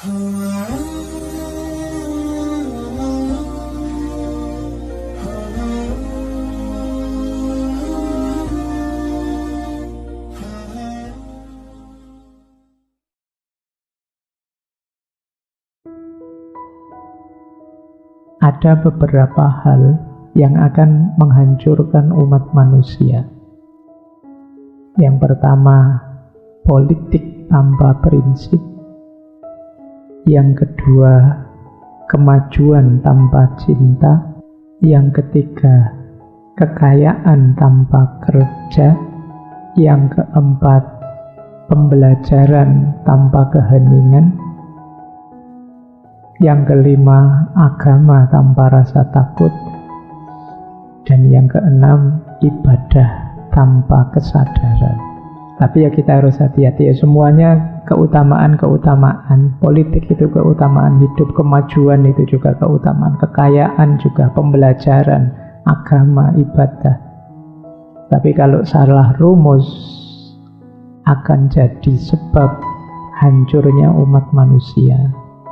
Ada beberapa hal yang akan menghancurkan umat manusia. Yang pertama, politik tanpa prinsip. Yang kedua, kemajuan tanpa cinta. Yang ketiga, kekayaan tanpa kerja. Yang keempat, pembelajaran tanpa keheningan. Yang kelima, agama tanpa rasa takut. Dan yang keenam, ibadah tanpa kesadaran. Tapi ya kita harus hati-hati ya, semuanya keutamaan-keutamaan. Politik itu keutamaan hidup, kemajuan itu juga keutamaan, kekayaan juga, pembelajaran, agama, ibadah. Tapi kalau salah rumus, akan jadi sebab hancurnya umat manusia.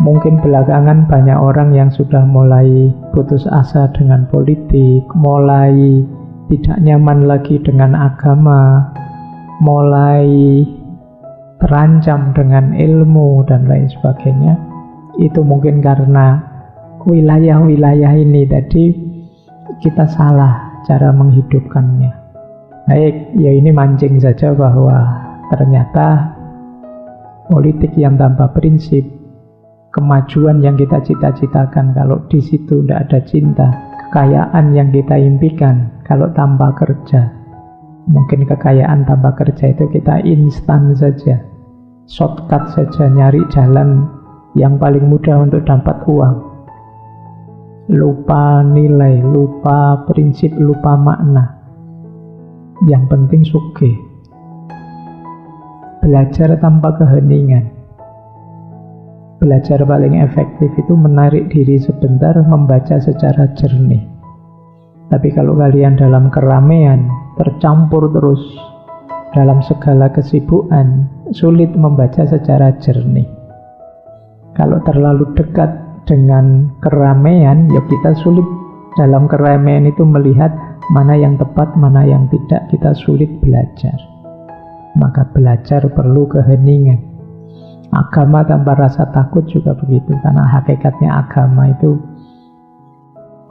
Mungkin belakangan banyak orang yang sudah mulai putus asa dengan politik, mulai tidak nyaman lagi dengan agama, mulai terancam dengan ilmu dan lain sebagainya. Itu mungkin karena wilayah-wilayah ini tadi kita salah cara menghidupkannya. Baik, ya ini mancing saja bahwa ternyata politik yang tanpa prinsip, kemajuan yang kita cita-citakan kalau di situ tidak ada cinta, kekayaan yang kita impikan kalau tanpa kerja. Mungkin kekayaan tanpa kerja itu kita instan saja, shortcut saja, nyari jalan yang paling mudah untuk dapat uang. Lupa nilai, lupa prinsip, lupa makna. Yang penting sugih. Belajar tanpa keheningan. Belajar paling efektif itu menarik diri sebentar, membaca secara jernih. Tapi kalau kalian dalam keramaian, tercampur terus dalam segala kesibukan, sulit membaca secara jernih. Kalau terlalu dekat dengan keramaian, ya kita sulit dalam keramaian itu melihat mana yang tepat, mana yang tidak. Kita sulit belajar. Maka belajar perlu keheningan. Agama tanpa rasa takut juga begitu, karena hakikatnya agama itu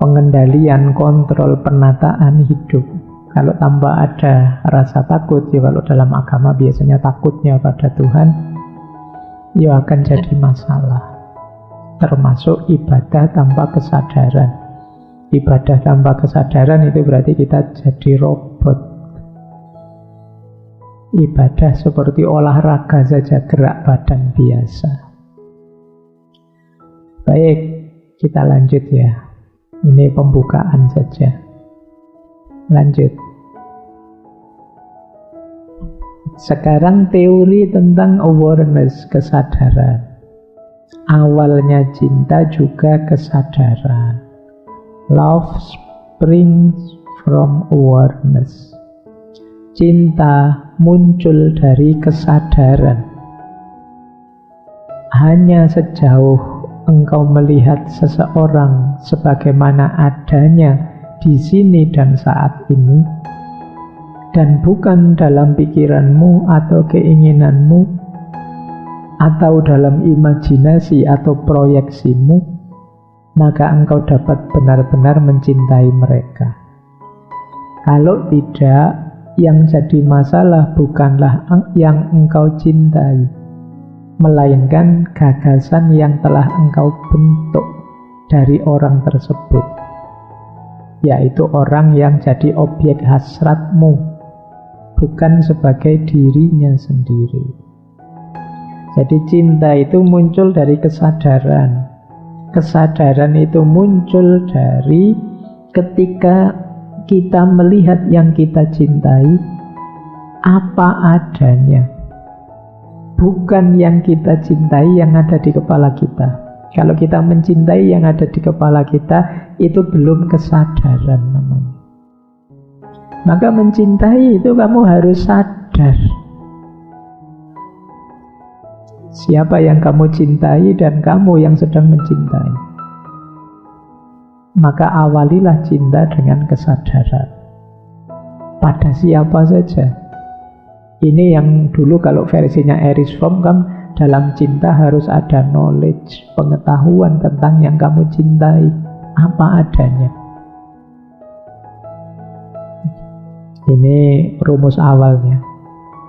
pengendalian, kontrol, penataan hidup. Kalau tanpa ada rasa takut, ya kalau dalam agama biasanya takutnya pada Tuhan, ya akan jadi masalah. Termasuk ibadah tanpa kesadaran. Ibadah tanpa kesadaran itu berarti kita jadi robot. Ibadah seperti olahraga saja, gerak badan biasa. Baik, kita lanjut ya. Ini pembukaan saja. Lanjut. Sekarang teori tentang awareness, kesadaran. Awalnya cinta juga kesadaran. Love springs from awareness. Cinta muncul dari kesadaran. Hanya sejauh engkau melihat seseorang sebagaimana adanya di sini dan saat ini, dan bukan dalam pikiranmu atau keinginanmu, atau dalam imajinasi atau proyeksimu, maka engkau dapat benar-benar mencintai mereka. Kalau tidak, yang jadi masalah bukanlah yang engkau cintai, melainkan gagasan yang telah engkau bentuk dari orang tersebut, yaitu orang yang jadi objek hasratmu, bukan sebagai dirinya sendiri. Jadi cinta itu muncul dari kesadaran. Kesadaran itu muncul dari ketika kita melihat yang kita cintai apa adanya, bukan yang kita cintai yang ada di kepala kita. Kalau kita mencintai yang ada di kepala kita, itu belum kesadaran namanya. Maka mencintai itu kamu harus sadar. Siapa yang kamu cintai dan kamu yang sedang mencintai. Maka awalilah cinta dengan kesadaran. Pada siapa saja. Ini yang dulu kalau versinya Erich Fromm kan, dalam cinta harus ada knowledge, pengetahuan tentang yang kamu cintai, apa adanya. Ini rumus awalnya.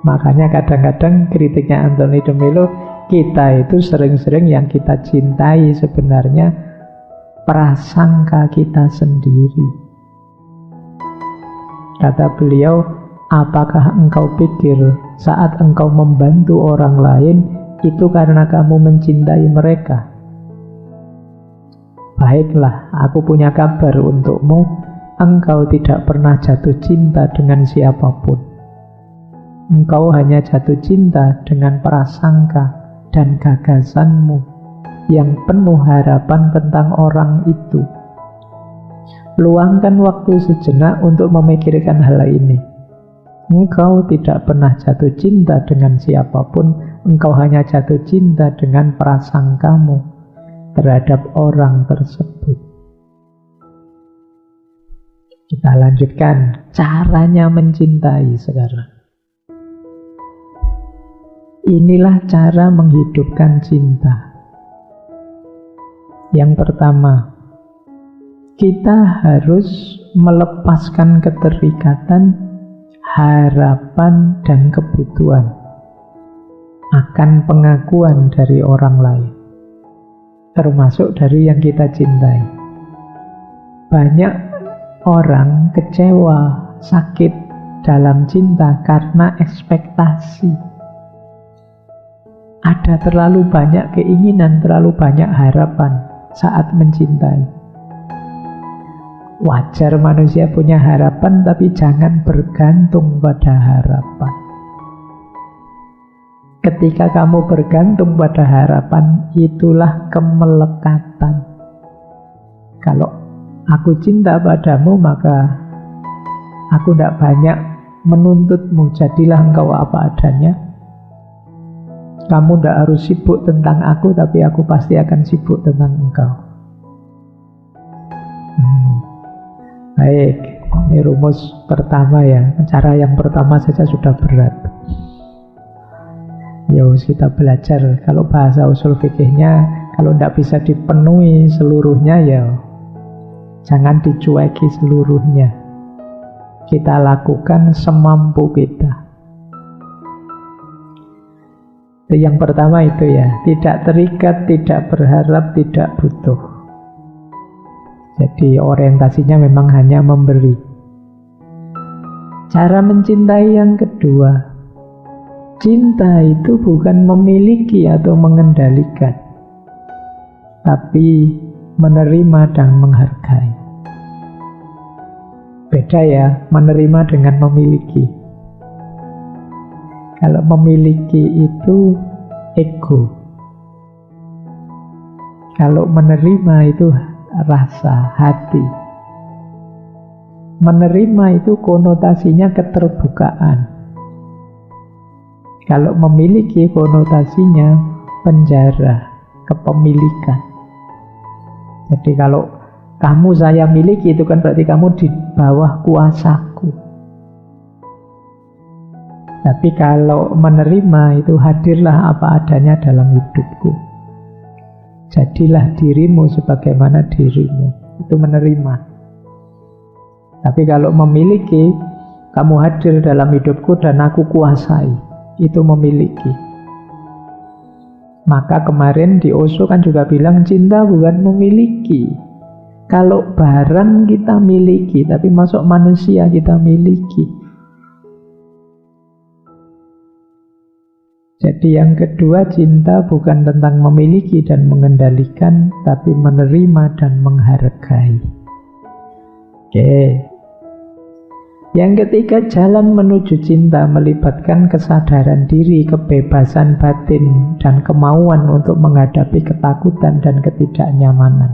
Makanya kadang-kadang kritiknya Anthony de Mello, kita itu sering-sering yang kita cintai sebenarnya prasangka kita sendiri. Kata beliau, apakah engkau pikir saat engkau membantu orang lain itu karena kamu mencintai mereka? Baiklah, aku punya kabar untukmu, engkau tidak pernah jatuh cinta dengan siapapun. Engkau hanya jatuh cinta dengan prasangka dan gagasanmu yang penuh harapan tentang orang itu. Luangkan waktu sejenak untuk memikirkan hal ini. Engkau tidak pernah jatuh cinta dengan siapapun, engkau hanya jatuh cinta dengan prasangkamu terhadap orang tersebut. Kita lanjutkan caranya mencintai sekarang. Inilah cara menghidupkan cinta. Yang pertama, kita harus melepaskan keterikatan, harapan, dan kebutuhan akan pengakuan dari orang lain, termasuk dari yang kita cintai. Banyak orang kecewa, sakit dalam cinta karena ekspektasi. Ada terlalu banyak keinginan, terlalu banyak harapan saat mencintai. Wajar manusia punya harapan, tapi jangan bergantung pada harapan. Ketika kamu bergantung pada harapan, itulah kemelekatan. Kalau aku cinta padamu, maka aku tidak banyak menuntutmu, jadilah engkau apa adanya. Kamu tidak harus sibuk tentang aku, tapi aku pasti akan sibuk tentang engkau. Baik, ini rumus pertama ya. Cara yang pertama saja sudah berat. Ya, kita belajar. Kalau bahasa usul fikihnya, kalau tidak bisa dipenuhi seluruhnya, ya jangan dicueki seluruhnya. Kita lakukan semampu kita. Yang pertama itu ya, tidak terikat, tidak berharap, tidak butuh. Jadi orientasinya memang hanya memberi. Cara mencintai yang kedua, cinta itu bukan memiliki atau mengendalikan, tapi menerima dan menghargai. Beda ya, menerima dengan memiliki. Kalau memiliki itu ego. Kalau menerima itu rasa, hati. Menerima itu konotasinya keterbukaan. Kalau memiliki konotasinya penjara, kepemilikan. Jadi kalau kamu saya miliki, itu kan berarti kamu di bawah kuasaku. Tapi kalau menerima itu hadirlah apa adanya dalam hidupku. Jadilah dirimu sebagaimana dirimu. Itu menerima. Tapi kalau memiliki, kamu hadir dalam hidupku dan aku kuasai. Itu memiliki. Maka kemarin di Osho kan juga bilang cinta bukan memiliki. Kalau barang kita miliki, tapi masuk manusia kita miliki. Jadi yang kedua, cinta bukan tentang memiliki dan mengendalikan, tapi menerima dan menghargai. Oke. Yang ketiga, jalan menuju cinta melibatkan kesadaran diri, kebebasan batin, dan kemauan untuk menghadapi ketakutan dan ketidaknyamanan.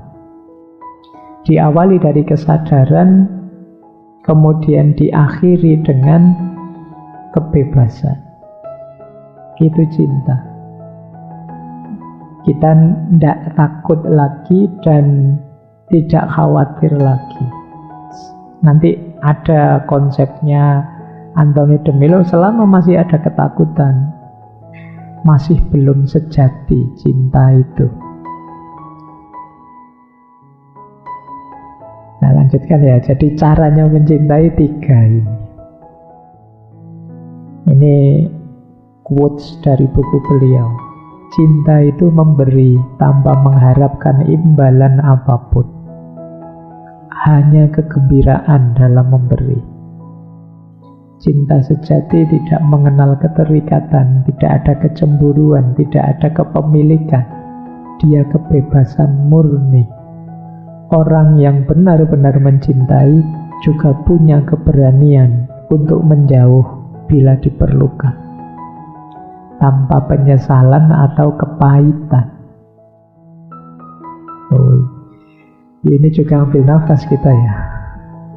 Diawali dari kesadaran, kemudian diakhiri dengan kebebasan. Itu cinta. Kita tidak takut lagi dan tidak khawatir lagi. Nanti ada konsepnya Anthony de Mello, selama masih ada ketakutan, masih belum sejati cinta itu. Nah, lanjutkan ya. Jadi caranya mencintai 3 ini. Ini quotes dari buku beliau. Cinta itu memberi tanpa mengharapkan imbalan apapun. Hanya kegembiraan dalam memberi. Cinta sejati tidak mengenal keterikatan, tidak ada kecemburuan, tidak ada kepemilikan. Dia kebebasan murni. Orang yang benar-benar mencintai juga punya keberanian untuk menjauh bila diperlukan, tanpa penyesalan atau kepahitan. Ini juga ambil nafas kita ya.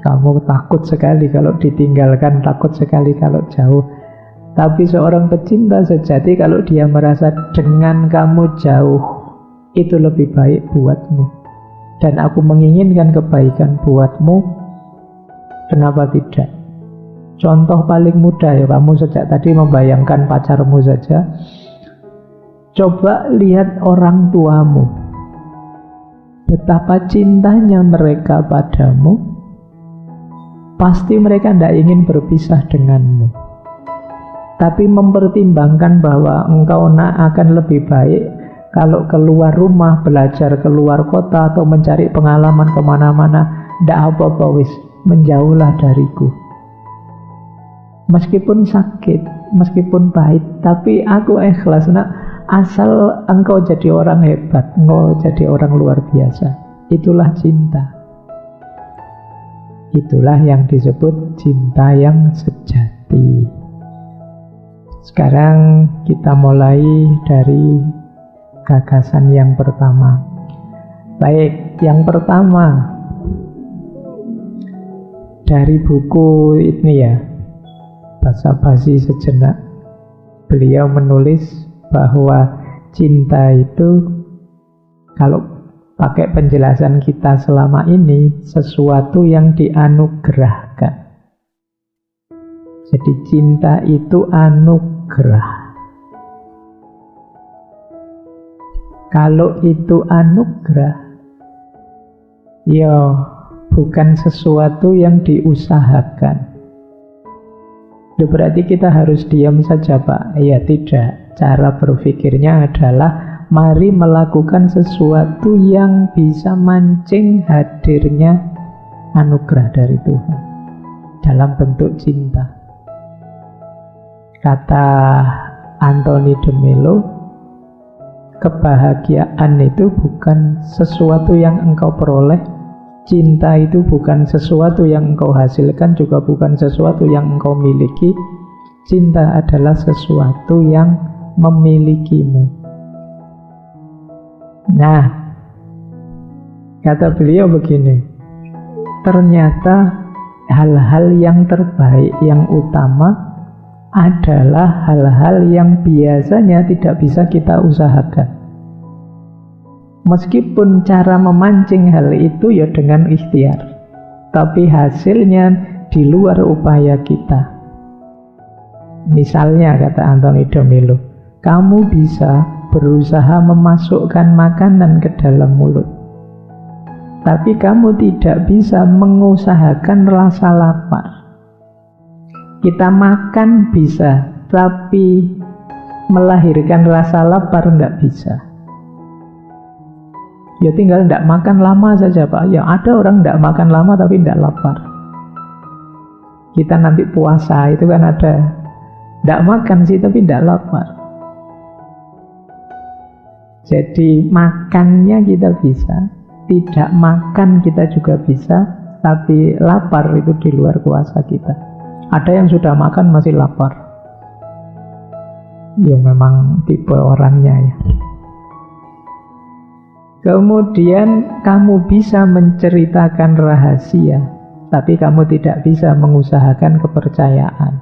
Kamu takut sekali kalau ditinggalkan, takut sekali kalau jauh. Tapi seorang pecinta sejati, kalau dia merasa dengan kamu jauh, itu lebih baik buatmu. Dan aku menginginkan kebaikan buatmu, kenapa tidak? Contoh paling mudah ya, kamu sejak tadi membayangkan pacarmu saja. Coba lihat orang tuamu. Betapa cintanya mereka padamu. Pasti mereka tidak ingin berpisah denganmu. Tapi mempertimbangkan bahwa engkau akan lebih baik kalau keluar rumah, belajar keluar kota, atau mencari pengalaman kemana-mana. Tidak apa-apa wis, menjauhlah dariku. Meskipun sakit, meskipun pahit, tapi aku ikhlas nak, asal engkau jadi orang hebat, engkau jadi orang luar biasa. Itulah cinta. Itulah yang disebut cinta yang sejati. Sekarang kita mulai dari gagasan yang pertama. Baik, yang pertama dari buku ini ya, Basa-basi Sejenak. Beliau menulis bahwa cinta itu, kalau pakai penjelasan kita selama ini, sesuatu yang dianugerahkan. Jadi cinta itu anugerah. Kalau itu anugerah, ya bukan sesuatu yang diusahakan. Ya berarti kita harus diam saja Pak? Ya tidak. Cara berpikirnya adalah mari melakukan sesuatu yang bisa mancing hadirnya anugerah dari Tuhan dalam bentuk cinta. Kata Anthony de Mello, kebahagiaan itu bukan sesuatu yang engkau peroleh. Cinta itu bukan sesuatu yang engkau hasilkan, juga bukan sesuatu yang engkau miliki. Cinta adalah sesuatu yang memilikimu. Nah, kata beliau begini, ternyata hal-hal yang terbaik, yang utama adalah hal-hal yang biasanya tidak bisa kita usahakan. Meskipun cara memancing hal itu ya dengan ikhtiar, tapi hasilnya di luar upaya kita. Misalnya kata Anthony de Mello, kamu bisa berusaha memasukkan makanan ke dalam mulut, tapi kamu tidak bisa mengusahakan rasa lapar. Kita makan bisa, tapi melahirkan rasa lapar enggak bisa. Ya tinggal tidak makan lama saja Pak. Ya ada orang tidak makan lama tapi tidak lapar. Kita nanti puasa itu kan ada, tidak makan sih tapi tidak lapar. Jadi makannya kita bisa, tidak makan kita juga bisa, tapi lapar itu di luar kuasa kita. Ada yang sudah makan masih lapar. Ya memang tipe orangnya ya. Kemudian kamu bisa menceritakan rahasia, tapi kamu tidak bisa mengusahakan kepercayaan.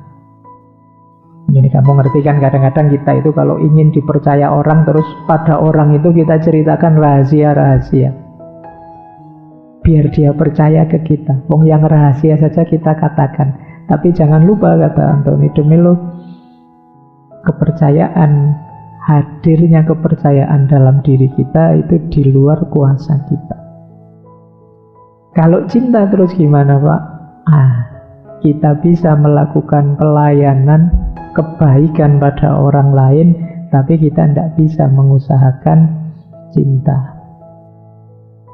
Ini kamu ngerti kan, kadang-kadang kita itu kalau ingin dipercaya orang, terus pada orang itu kita ceritakan rahasia-rahasia biar dia percaya ke kita. Wong yang rahasia saja kita katakan. Tapi jangan lupa, kata Anthony de Mello, kepercayaan, hadirnya kepercayaan dalam diri kita itu di luar kuasa kita. Kalau cinta terus gimana, Pak? Kita bisa melakukan pelayanan kebaikan pada orang lain, tapi kita tidak bisa mengusahakan cinta.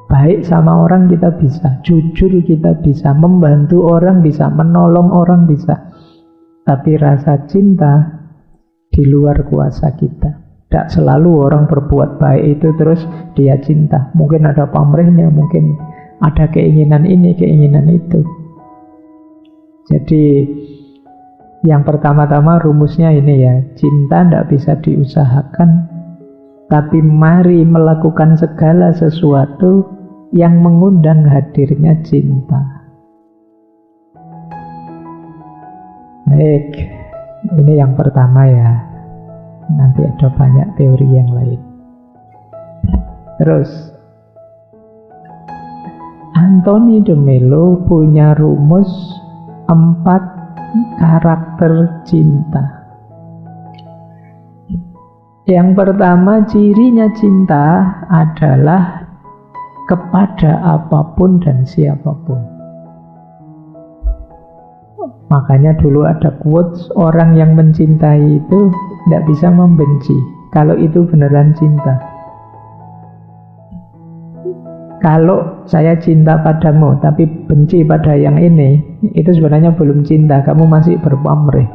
Baik sama orang kita bisa, jujur kita bisa, membantu orang bisa, menolong orang bisa, tapi rasa cinta di luar kuasa kita. Tidak selalu orang berbuat baik itu terus dia cinta. Mungkin ada pamrihnya, mungkin ada keinginan ini, keinginan itu. Jadi yang pertama-tama rumusnya ini ya, cinta tidak bisa diusahakan, tapi mari melakukan segala sesuatu yang mengundang hadirnya cinta. Baik, ini yang pertama ya. Nanti ada banyak teori yang lain. Terus Anthony de Mello punya rumus 4 karakter cinta. Yang pertama, cirinya cinta adalah kepada apapun dan siapapun. Makanya dulu ada quotes, orang yang mencintai itu tidak bisa membenci, kalau itu beneran cinta. Kalau saya cinta padamu tapi benci pada yang ini, itu sebenarnya belum cinta, kamu masih berpamrih.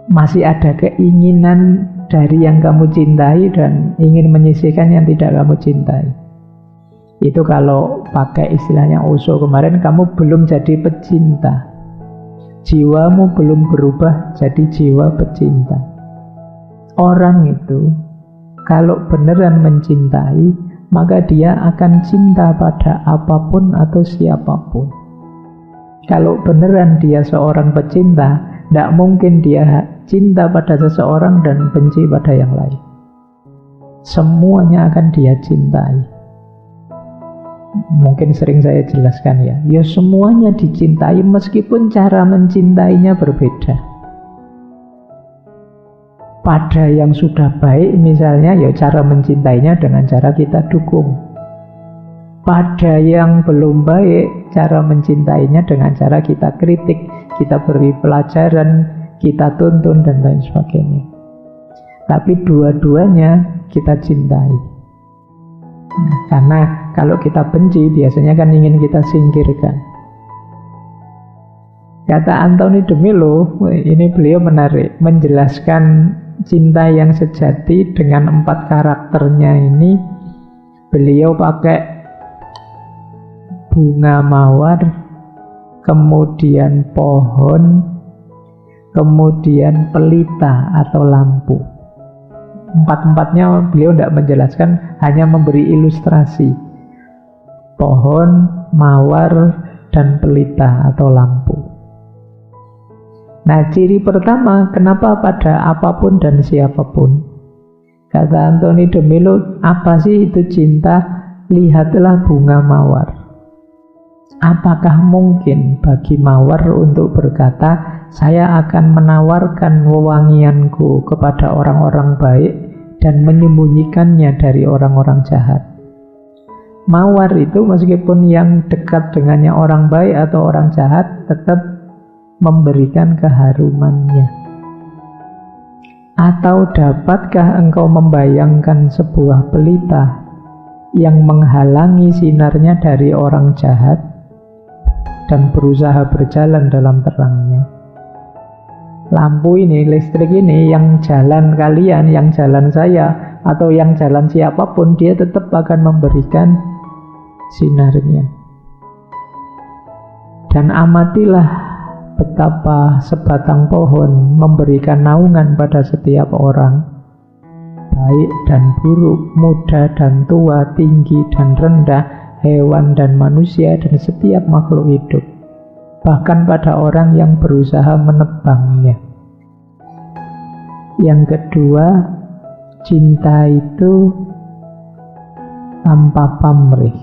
Masih ada keinginan dari yang kamu cintai dan ingin menyisihkan yang tidak kamu cintai. Itu kalau pakai istilahnya Osho kemarin, kamu belum jadi pecinta. Jiwamu belum berubah jadi jiwa pecinta. Orang itu kalau beneran mencintai, maka dia akan cinta pada apapun atau siapapun. Kalau beneran dia seorang pecinta, tidak mungkin dia cinta pada seseorang dan benci pada yang lain. Semuanya akan dia cintai. Mungkin sering saya jelaskan ya, ya semuanya dicintai meskipun cara mencintainya berbeda. Pada yang sudah baik misalnya, ya cara mencintainya dengan cara kita dukung. Pada yang belum baik, cara mencintainya dengan cara kita kritik, kita beri pelajaran, kita tuntun dan lain sebagainya. Tapi dua-duanya kita cintai. Karena kalau kita benci, biasanya kan ingin kita singkirkan. Kata Anthony de Mello, ini beliau menarik, menjelaskan cinta yang sejati dengan 4 karakternya ini. Beliau pakai bunga mawar, kemudian pohon, kemudian pelita atau lampu. 4-4-nya beliau tidak menjelaskan, hanya memberi ilustrasi. Pohon, mawar, dan pelita atau lampu. Nah, ciri pertama, kenapa pada apapun dan siapapun? Kata Anthony de Mello, apa sih itu cinta? Lihatlah bunga mawar. Apakah mungkin bagi mawar untuk berkata, saya akan menawarkan wewangianku kepada orang-orang baik dan menyembunyikannya dari orang-orang jahat? Mawar itu meskipun yang dekat dengannya orang baik atau orang jahat, tetap memberikan keharumannya. Atau dapatkah engkau membayangkan sebuah pelita yang menghalangi sinarnya dari orang jahat dan berusaha berjalan dalam terangnya? Lampu ini, listrik ini, yang jalan kalian, yang jalan saya, atau yang jalan siapapun, dia tetap akan memberikan sinarnya. Dan amatilah betapa sebatang pohon memberikan naungan pada setiap orang, baik dan buruk, muda dan tua, tinggi dan rendah, hewan dan manusia, dan setiap makhluk hidup. Bahkan pada orang yang berusaha menebangnya. Yang kedua, cinta itu tanpa pamrih.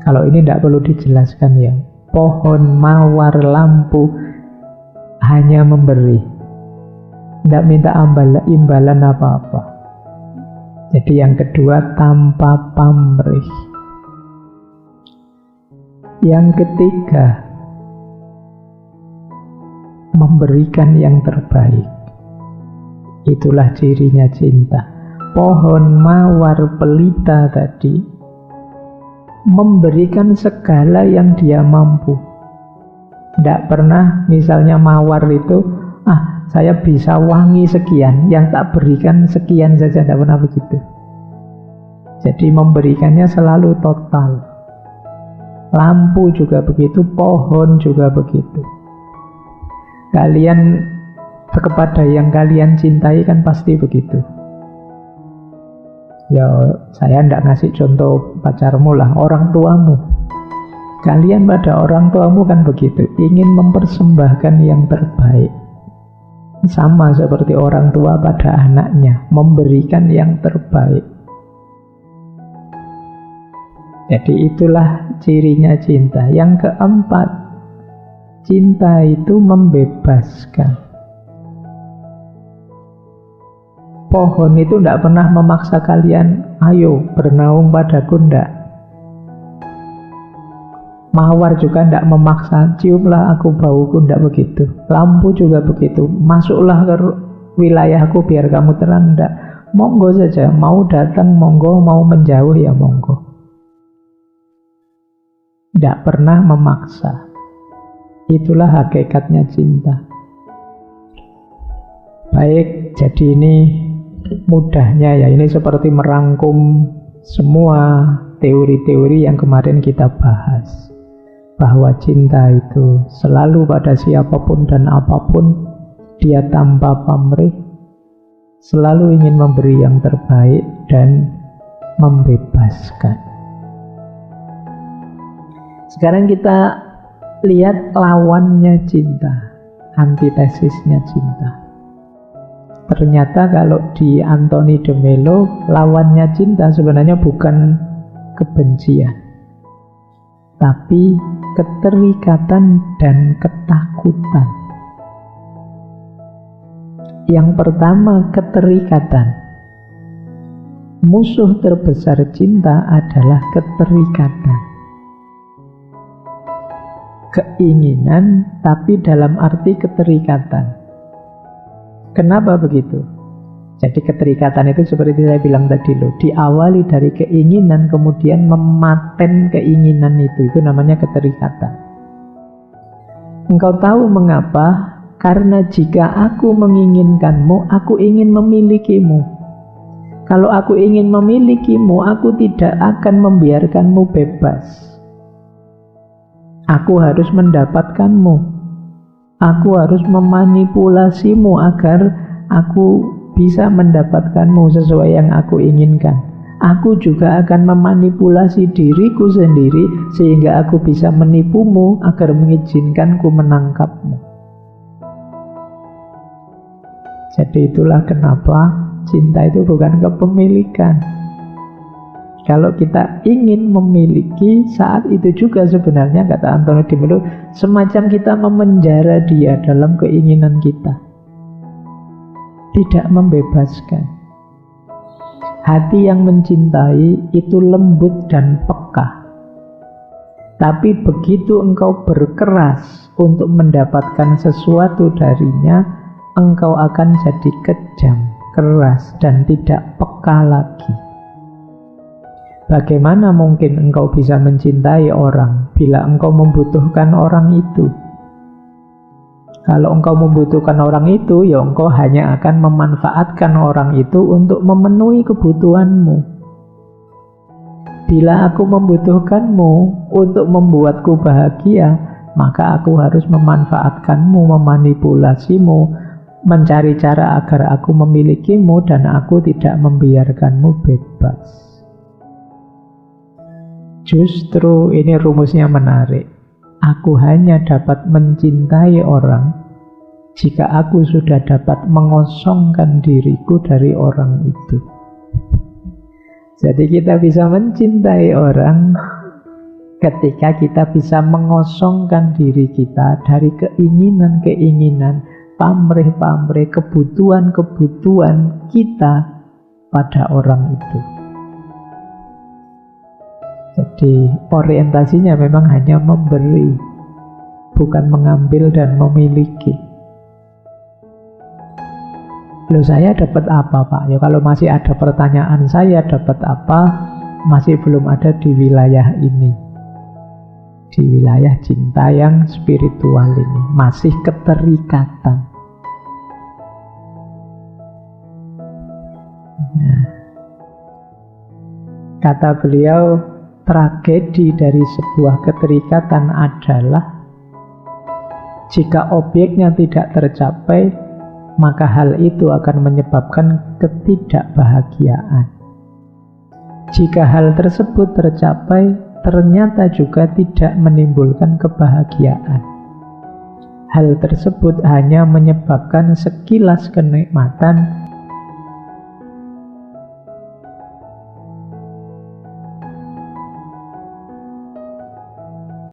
Kalau ini tidak perlu dijelaskan ya. Pohon, mawar, lampu hanya memberi, tidak minta imbalan apa-apa. Jadi yang kedua, tanpa pamrih. Yang ketiga, memberikan yang terbaik. Itulah cirinya cinta. Pohon, mawar, pelita tadi memberikan segala yang dia mampu. Tidak pernah misalnya mawar itu, saya bisa wangi sekian, yang tak berikan sekian saja, tidak pernah begitu. Jadi memberikannya selalu total. Lampu juga begitu, pohon juga begitu. Kalian kepada yang kalian cintai kan pasti begitu. Ya, saya tidak ngasih contoh pacarmu lah, orang tuamu. Kalian pada orang tuamu kan begitu, ingin mempersembahkan yang terbaik. Sama seperti orang tua pada anaknya, memberikan yang terbaik. Jadi itulah cirinya cinta. Yang keempat, cinta itu membebaskan. Pohon itu tidak pernah memaksa kalian, ayo bernaung padaku, tidak. Mawar juga tidak memaksa, ciumlah aku bauku, tidak begitu. Lampu juga begitu, masuklah ke wilayahku biar kamu terang, tidak. Monggo saja, mau datang monggo, mau menjauh ya monggo. Tidak pernah memaksa. Itulah hakikatnya cinta. Baik, jadi ini mudahnya ya, ini seperti merangkum semua teori-teori yang kemarin kita bahas, bahwa cinta itu selalu pada siapapun dan apapun, dia tanpa pamrih, selalu ingin memberi yang terbaik dan membebaskan. Sekarang kita lihat lawannya cinta, antitesisnya cinta. Ternyata kalau di Anthony de Mello, lawannya cinta sebenarnya bukan kebencian, tapi keterikatan dan ketakutan. Yang pertama, keterikatan. Musuh terbesar cinta adalah keterikatan. Keinginan, tapi dalam arti keterikatan. Kenapa begitu? Jadi keterikatan itu seperti saya bilang tadi loh, diawali dari keinginan, kemudian mematen keinginan itu namanya keterikatan. Engkau tahu mengapa? Karena jika aku menginginkanmu, aku ingin memilikimu. Kalau aku ingin memilikimu, aku tidak akan membiarkanmu bebas. Aku harus mendapatkanmu. Aku harus memanipulasimu agar aku bisa mendapatkanmu sesuai yang aku inginkan. Aku juga akan memanipulasi diriku sendiri sehingga aku bisa menipumu agar mengizinkanku menangkapmu. Jadi itulah kenapa cinta itu bukan kepemilikan. Kalau kita ingin memiliki, saat itu juga sebenarnya, kata Anthony de Mello, semacam kita memenjara dia dalam keinginan kita. Tidak membebaskan. Hati yang mencintai itu lembut dan peka. Tapi begitu engkau berkeras untuk mendapatkan sesuatu darinya, engkau akan jadi kejam, keras, dan tidak peka lagi. Bagaimana mungkin engkau bisa mencintai orang bila engkau membutuhkan orang itu? Kalau engkau membutuhkan orang itu, ya engkau hanya akan memanfaatkan orang itu untuk memenuhi kebutuhanmu. Bila aku membutuhkanmu untuk membuatku bahagia, maka aku harus memanfaatkanmu, memanipulasimu, mencari cara agar aku memilikimu dan aku tidak membiarkanmu bebas. Justru ini rumusnya menarik. Aku hanya dapat mencintai orang jika aku sudah dapat mengosongkan diriku dari orang itu. Jadi kita bisa mencintai orang ketika kita bisa mengosongkan diri kita dari keinginan-keinginan, pamrih-pamrih, kebutuhan-kebutuhan kita pada orang itu. Jadi orientasinya memang hanya memberi, bukan mengambil dan memiliki. Loh, saya dapat apa, Pak? Ya kalau masih ada pertanyaan saya dapat apa, masih belum ada di wilayah ini. Di wilayah cinta yang spiritual ini masih keterikatan. Nah, kata beliau, tragedi dari sebuah keterikatan adalah jika objeknya tidak tercapai, maka hal itu akan menyebabkan ketidakbahagiaan. Jika hal tersebut tercapai, ternyata juga tidak menimbulkan kebahagiaan. Hal tersebut hanya menyebabkan sekilas kenikmatan